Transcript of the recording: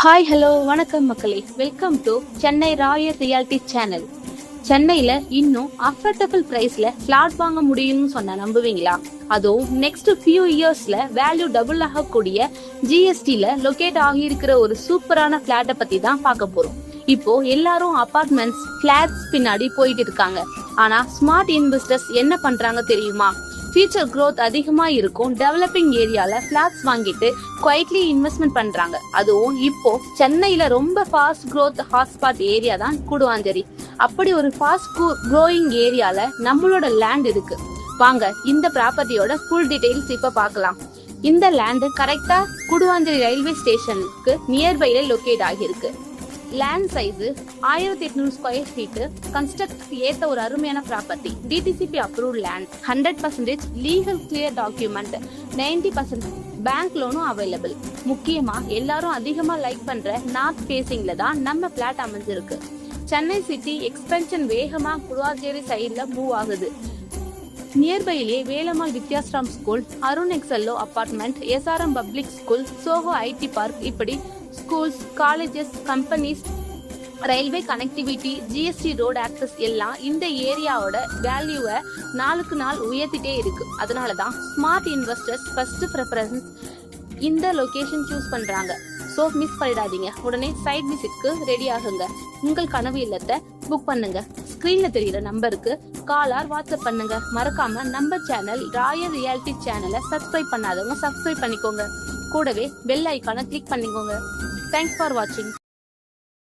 Hi hello வணக்கம் மக்களே, welcome to Chennai Royal reality channel. சென்னையில இன்னும் அஃபோர்டபிள் பிரைஸ்ல பிளாட் வாங்க முடியும்னு சொன்னா நம்புவீங்களா? அதுவும் நெக்ஸ்ட் ஃபியூ இயர்ஸ்ல வேல்யூ டபுள் ஆகக்கூடிய ஜிஎஸ்டில லொகேட் ஆகி இருக்கிற ஒரு சூப்பரான பிளாட்டை பத்தி தான் பார்க்க போறோம். இப்போ எல்லாரும் அபார்ட்மெண்ட்ஸ் பிளாட்ஸ் பின்னாடி போயிட்டு இருக்காங்க. ஆனா ஸ்மார்ட் இன்வெஸ்டர்ஸ் என்ன பண்றாங்க தெரியுமா? ஃபியூச்சர் growth அதிகமா இருக்கும் டெவலப்பிங் ஏரியால பிளாட்ஸ் வாங்கிட்டு குவைட்லி இன்வெஸ்ட்மெண்ட் பண்றாங்க. அதுவும் இப்போ சென்னையில ரொம்ப ஃபாஸ்ட் growth ஹாட்ஸ்பாட் ஏரியா தான் கூடுவாஞ்சேரி. அப்படி ஒரு ஃபாஸ்ட் க்ரோயிங் ஏரியால நம்மளோட லேண்ட் இருக்கு. வாங்க இந்த ப்ராப்பர்ட்டியோட ஃபுல் டீடைல்ஸ் இப்ப பார்க்கலாம். இந்த லேண்ட் கரெக்டா கூடுவாஞ்சேரி ரயில்வே ஸ்டேஷனுக்கு நியர்பைல லொகேட் ஆகியிருக்கு. Land size 1800 square feet. Construct ஏத்த ஒரு அருமையான property. DTCP approved land, 100% legal clear document, 90% bank லோனும் அவைலபிள். முக்கியமா எல்லாரும் அதிகமா லைக் பண்ற நார்த் ஃபேசிங்ல தான் நம்ம பிளாட் அமைஞ்சிருக்கு. சென்னை சிட்டி எக்ஸ்பென்ஷன் வேகமா கூடுவாஞ்சேரி சைட்ல மூவ் ஆகுது. நியர்பைலே Velammal Vidyashram school, Arun Excello apartment, SRM public school, Zoho IT park, இப்படி schools, colleges, companies, railway connectivity, GST road access எல்லாம் இந்த ஏரியாவோட வேல்யூவை நாளுக்கு நாள் உயர்த்திட்டே இருக்கு. அதனாலதான் ஸ்மார்ட் இன்வெஸ்டர்ஸ் ஃபர்ஸ்ட் ப்ரிஃபரன்ஸ் இந்த லொகேஷன் சூஸ் பண்றாங்க. சோ மிஸ் பண்ணிடாதீங்க. உடனே சைட் விசிட்க்கு ரெடி ஆகுங்க. உங்கள் கனவு இல்லத்தை புக் பண்ணுங்க. ஸ்கிரீன்ல தெரியுற நம்பருக்கு கால் ஆர் வாட்ஸ்அப் பண்ணுங்க. மறக்காம நம்ம சேனல் ராயல் ரியாலிட்டி சேனலை சப்ஸ்கிரைப் பண்ணாதவங்க சப்ஸ்கிரைப் பண்ணிக்கோங்க. கூடவே பெல் ஐக்கானை கிளிக் பண்ணிக்கோங்க. தேங்க்ஸ் ஃபார் வாட்சிங்.